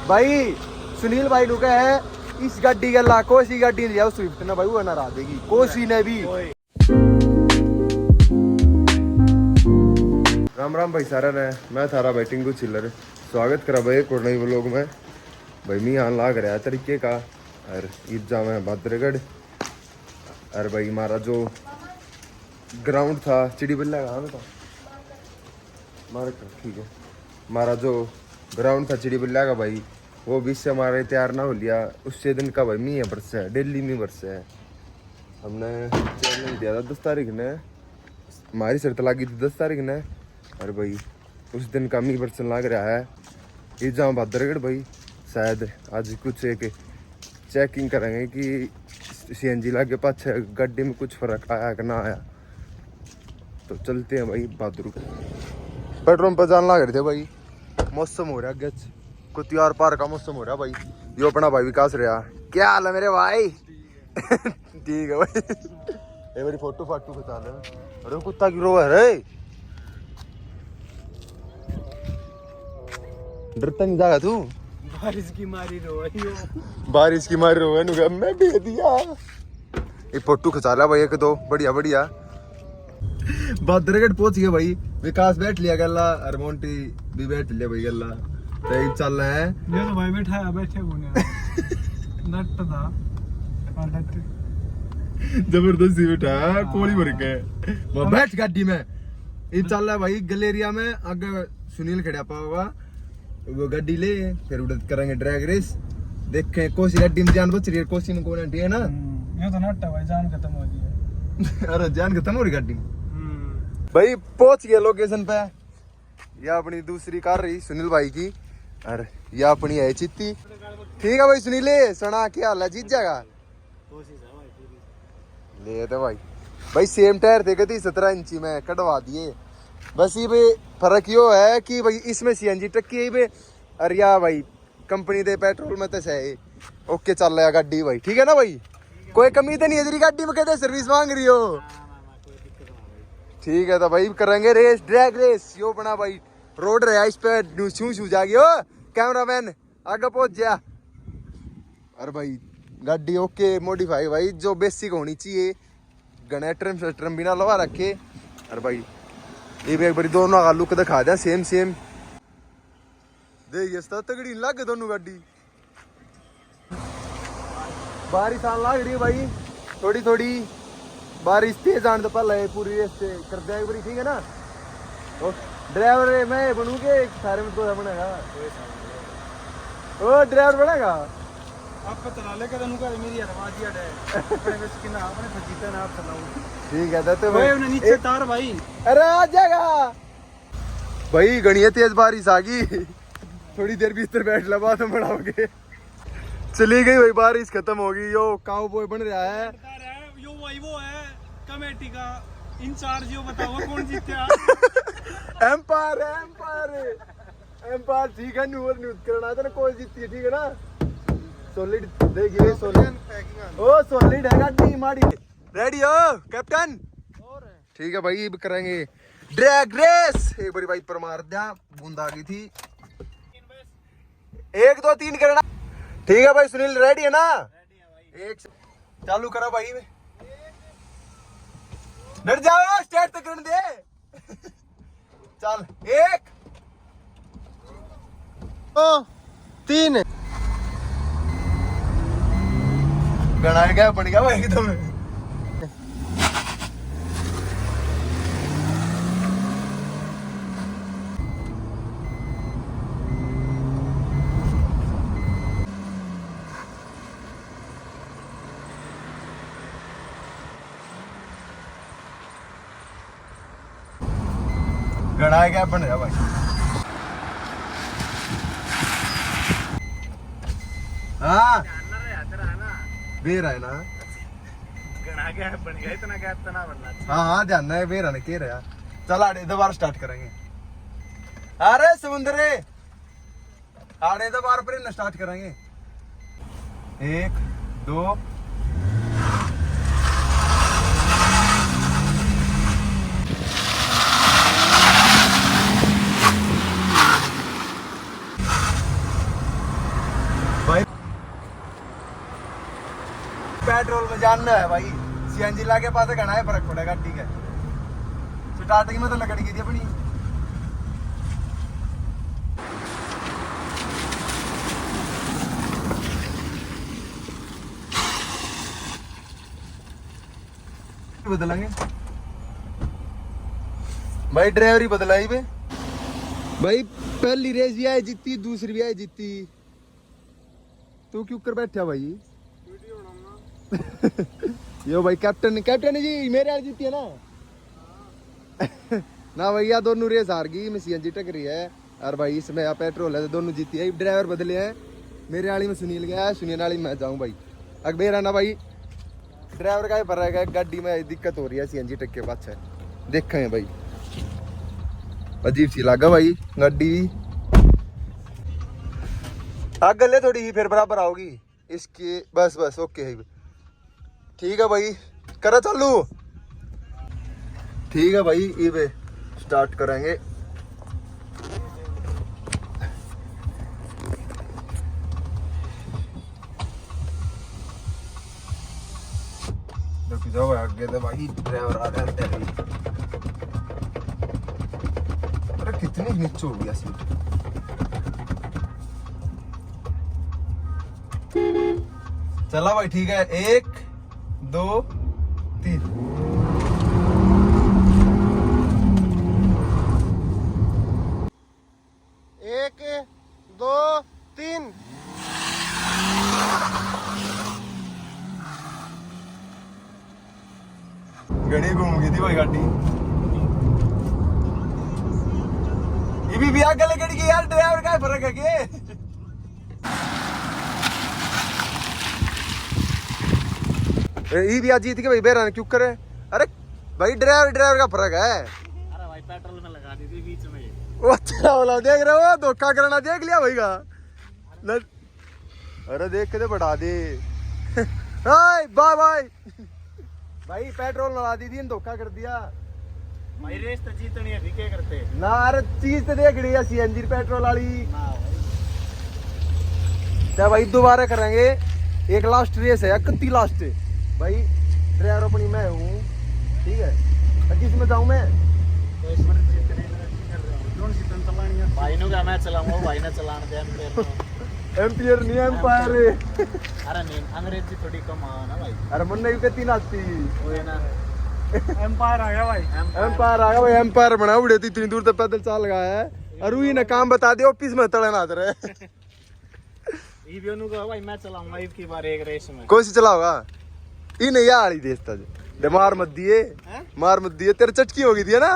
भाई सुनील भाई नु है इस गाड़ी गल्ला कोसी गाड़ी लिया स्विफ्ट ना भाई वो ना देगी कोसी ने भी। राम राम भाई सारा ने मैं थारा बैटिंग को चिल्लर स्वागत करा भाई कोरनई व्लॉग में। भाई मैं यहाँ लाग रहा तरीके का और ईद जा में भद्रगढ़ और भाई हमारा जो ग्राउंड था चिड़ी बल्ला कहाँ में था ठीक है हमारा जो ग्राउंड था चिड़ी बल्ला का भाई वो भी से हमारे तैयार ना हो लिया उससे दिन का भाई मी है बरसे है दिल्ली में बरसे है। हमने चैलेंज दिया था 10 तारीख ने हमारी शर्त लगी थी 10 तारीख ने और भाई उस दिन का मी बरसन लग रहा है ये जहाँ भद्रगढ़ भाई शायद आज कुछ एक चेकिंग करेंगे कि सीएनजी लागे पाछे गड्ढे में कुछ फर्क आया कि ना आया। तो चलते हैं भाई बहादुर पेट्रोल पर जान लग रहे थे भाई। मौसम हो रहा गच कुतियार पार का मौसम हो रहा भाई। यो अपना भाई विकास रहा क्या हाल है मेरे भाई ठीक है भाई ये मेरी फोटो फाटू खिंचा ले। अरे कुत्ता की रो है रे डरता नहीं जाएगा तू बारिश की मारी रो है मैं दे दिया ये फोटो खिंचा लिया भाई एक दो बढ़िया बढ़िया। भद्रगढ़ पहुंच गए भाई विकास बैठ लिया गल्ला और मोंटी भी बैठ लिया भाई गल्ला तो चल रहा है। ये तो भाई बैठे होने नट था नट जबरदस्ती बैठा कोली भर के वो बैठ गाड़ी में ये चल रहा है भाई गलेरिया में आगे सुनील खड़ा पाओगा वो गाड़ी ले फिर उड़त करेंगे ड्रैग रेस देखें कोसी गाड़ी में जान बच रही है कोसी में कौन है ना ये तो नट है भाई जान खत्म हो गई है अरे जान खत्म हो रही गाड़ी में भाई पहुंच गया लोकेशन पे। यह अपनी दूसरी कार रही सुनील भाई की और यह अपनी है चित्ती। ठीक है भाई सुनील सुना क्या हाल है जीत जाएगा ले तो भाई सेम टायर थे कभी 17 इंची में कटवा दिए बस ये भाई फर्क यो है कि भाई इसमें सीएनजी टक्की है भाई और या भाई कंपनी दे पेट्रोल में तो सही ओके चल रहा है गाड़ी भाई। ठीक है ना भाई कोई कमी तो नहीं है तेरी गाड़ी में कहते सर्विस मांग रही हो। ठीक है तो भाई करेंगे रेस ड्रैग रेस यो बना भाई रोड रहा इस पे छू जागी हो कैमरामैन आगे पहुंच जा। अरे भाई गाड़ी ओके मॉडिफाई भाई जो बेसिक होनी चाहिए गने ट्रम बिना लगा रखे। अरे भाई ये भी एक बार दोनों का लुक दिखा दिया सेम देखिए तगड़ी लग दोनों गाड़ी। बारिश आने लग रही है भाई थोड़ी बारिश तेज आने तो पहले पूरी रेस से कर दिया एक बार। ठीक है ना ड्राइवर मैं बनूंगे सारे में तो बनेगा ओ ड्राइवर बनेगा आप चला ले कदम का मेरी आवाज ही है अपने बस की ना अपने फजीता ना आप चलाओ। ठीक है तो भाई उन्हें नीचे तार भाई अरे आ जाएगा भाई गणिया तेज बारिश आ गई थोड़ी देर बिस्तर बैठ ला बात हम बढ़ाओगे। चली गई भाई बारिश खत्म हो गई यो काउ बॉय बन रहा है यो भाई वो है कमेटी का इंचार्ज यो बताओ कौन जीतया एम्पायर ठीक है न्यूज करना था ना कोई जीती है। ठीक है ना सॉलिड देखिए सॉलिड ओ सॉलिड है गाड़ी माड़ी रेडी हो कैप्टन। ठीक है भाई अब करेंगे ड्रैग रेस एक बारी भाई पर मार दिया बूंद आ गई थी 1 2 3 करना। ठीक है भाई सुनील रेडी है ना एक चालू करा भाई डर जाओ स्टार्ट तक करने दे चल 1 2 3 गणा गया बन गया भाई एकदम गणा गया बन गया भाई। हाँ बेर है ना गणा गया बन गया इतना बनना। हाँ ध्यान है बेर है के रहा चल आड़े दोबारा स्टार्ट करेंगे। अरे समुद्रे आड़े दोबारा पर स्टार्ट करेंगे 1 2 1 पेट्रोल में जानना है भाई, सीएनजी लाके पास घना है फर्क पड़ेगा। ठीक है, स्टार्टिंग में तो लकड़ी की थी अपनी। बदलेंगे भाई, ड्राइवर ही बदला ही भाई। पहली रेस भी आई जीती, दूसरी भी आई जीती। तू क्यों कर बैठा भाई? यो भाई कैप्टन जी मेरे वाली जीती है ना। ना भैया दोनों रेस हार गई, में सीएनजी टकरी है और भाई इसमें आप पेट्रोल है तो दोनों जीती है। ड्राइवर बदले हैं, मेरे वाली में सुनील गया है, सुनील वाली मैं जाऊं भाई। अकबर है ना भाई, ड्राइवर का ही पर रहेगा, गाड़ी में दिक्कत हो रही है सीएनजी टक के पास है। देखें भाई अजीब सी लगा भाई गाड़ी। आग ले थोड़ी ही फिर बराबर आओगी इसकी। बस ओके है, ठीक है भाई, करा चालू। ठीक है भाई, ये स्टार्ट करेंगे। रुक जाओ आगे तो भाई, ड्राइवर आ रहा है। अरे कितनी नीचे हो गया सीट। चला भाई, ठीक है, 1 2 3। एक दो तीन। घड़ी घूम गई थी भाई गाड़ी। ये भी आगे लगी की यार, ड्राइवर का फर्क है के। ये भी आज जीत के भाई, बेरा क्यों करे? अरे भाई ड्राइवर का फर्क है। अरे भाई पेट्रोल में लगा दी थी बीच में। वो अच्छा वाला देख रहे हो, धोखा करना देख लिया भाई का। अरे देख के तो बढ़ा दे। बाय बाय भाई, पेट्रोल लगा दी थी, धोखा कर दिया भाई। रेस तो जीतनी है, क्या करते ना। अरे चीज तो देख रही है सीएनजी पेट्रोल वाली। क्या भाई दोबारा करेंगे, एक लास्ट रेस है, कत्ती लास्ट भाई। ड्राइवर अपनी मैं हूँ, ठीक है। किस में जाऊँ मैं? भाई नु का मैं चलाऊंगा, भाई ने चलाने दे। एम्पियर नहीं एम्पायर। अरे नहीं, अंग्रेजी थोड़ी कम आ ना भाई। अरे मुन्ने की कितनी नाचती ओए ना। एम्पायर आ गया भाई, एम्पायर आ गया भाई। एम्पायर बना उड़े थी, इतनी दूर तक पैदल चाल गया है। और वही ना काम बता दे, ऑफिस में तड़न आते रहे। ई भी उनको का भाई मैं चलाऊंगा एक की बार एक रेस में। कौन सी चलाओगा? ई नहीं यार, देता जे मार मत दिए, मार मत दिए, तेरे चटकी हो गई थी ना।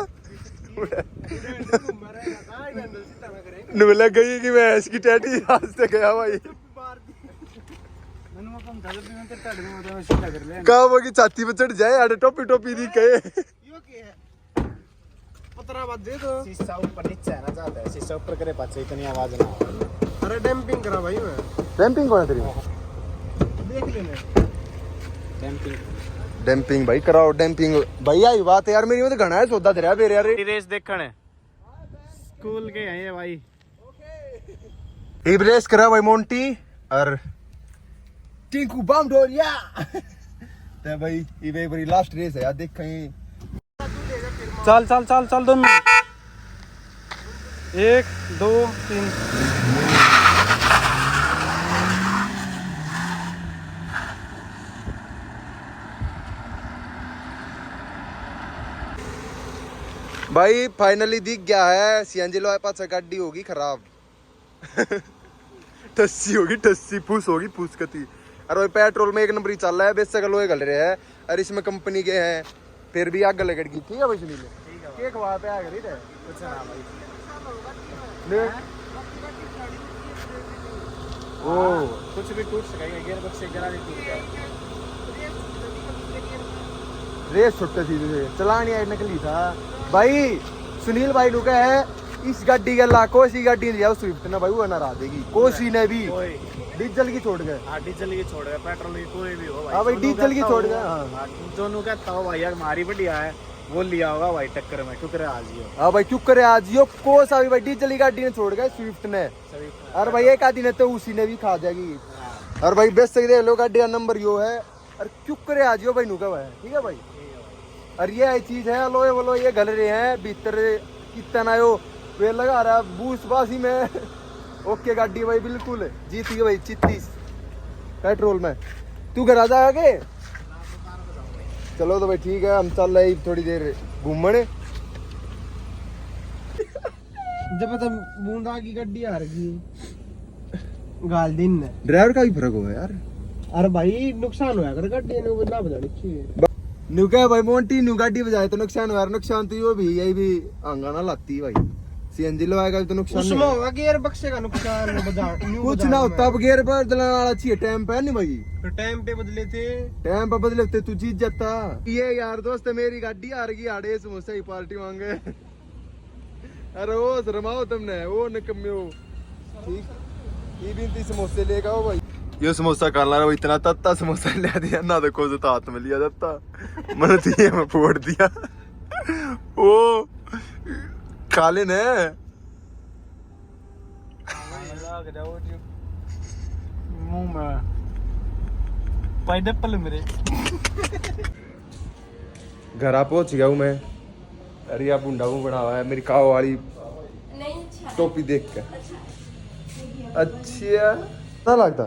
लग गई कि मैं इसकी टैटी हाथ से गया भाई। काम होगी छाती पे चढ़ जाए, अरे टोपी टोपी दी कहे। दे दो, शीशा ऊपर नीचे है ना, ज्यादा है शीशा ऊपर करे पाछे इतनी आवाज ना। अरे डैम्पिंग करा भाई मैं। डैम्पिंग कौन है तेरी? देख लेना डैम्पिंग भाई कराओ, डैम्पिंग भाई। आई बात है यार, मेरी में तो घना है सौदा दे रहा है यार। रेस देखने स्कूल के हैं ये भाई। ये रेस करा भाई मोंटी और टिंकू बम डोरिया। तो भाई ये बड़ी लास्ट रेस है यार, देख कहीं। चल चल चल चल दोनों, 1 2 3। भाई फाइनली दिख गया है, सीएनजी लो पास गाड़ी होगी खराब। टस्सी होगी, टस्सी फूस होगी, फूस कती। और भाई पेट्रोल में 1 नंबर ही चल रहा है, बेस लोहे गल रहे हैं। और इसमें कंपनी के हैं, फिर भी आग लगड़ गई। ठीक है भाई सुनील, केक वहां पे आ गई थे कुछ ना भाई। ओ कुछ भी टूट सकेगा, गियर बॉक्स से जरा भी टूट गया। रेस छुट्टे थी तुझे, चलानी आई नकली था भाई। सुनील भाई नु है इस गाड़ी के ला, कोसी गाड़ी लिया स्विफ्ट ना भाई, वो ना देगी। कोसी ने भी डीजल की छोड़ गए। हाँ डीजल की छोड़ गए, पेट्रोल की कोई भी हो भाई। हाँ भाई डीजल की छोड़ गए। हाँ दोनों कहता हो भाई, हमारी बढ़िया है, वो लिया होगा भाई टक्कर में, क्यों करे आज ही। हाँ भाई क्यों करे आज यो, कोस अभी भाई डीजल की गाड़ी ने छोड़ गए स्विफ्ट ने। और भाई एक आदि ने तो उसी ने भी खा जाएगी। और भाई बेस्ट से देख लो गाड़ी का नंबर यो है अरे क्यों करे आज यो भाई नुका भाई ठीक है भाई। अरे ये चीज है लोए बोलो ये गल रहे हैं भीतर कितना आयो वे लगा रहा बूस बासी में। ओके गाड़ी भाई बिल्कुल जीत गई भाई 33 पेट्रोल में। तू घर आ जाएगा के? चलो तो भाई ठीक है हम चल रहे थोड़ी देर घूमने। जब तक बूंदा की गड्डी आ रही गाल दिन ने ड्राइवर का भी फर्क हुआ यार। अरे भाई नुकसान होया कर गड्डी ने ना बजानी चाहिए। न्यू क्या भाई मोंटी न्यू गाड़ी बजाए तो नुकसान हुआ। नुकसान तो यो भी यही भी आंगना लाती भाई सीएनजी लगाएगा तो नुकसान उसमें होगा गियर बक्से का नुकसान बजा कुछ ना होता। अब गियर बदलने वाला चाहिए टाइम पे नहीं भाई। तो टाइम पे बदले थे टाइम पे बदले थे तू जीत जाता। ये यार दोस्त मेरी गाड़ी आ रही आड़े समोसा की पार्टी मांगे। अरे वो शर्माओ तुमने वो निकम्यो ठीक ये भी समोसे लेगा वो भाई। ये समोसा खाना रहा इतना तत्ता समोसा ले दिया ना देखो जो हाथ में लिया जाता मैंने तो ये मैं फोड़ दिया। ओ खा लेने मुंह में पाइनएप्पल मेरे। घर आ पहुंच गया हूँ मैं। अरे आप बुंडा मुंह बना हुआ है मेरी काव वाली टोपी देख के। अच्छा ना लगता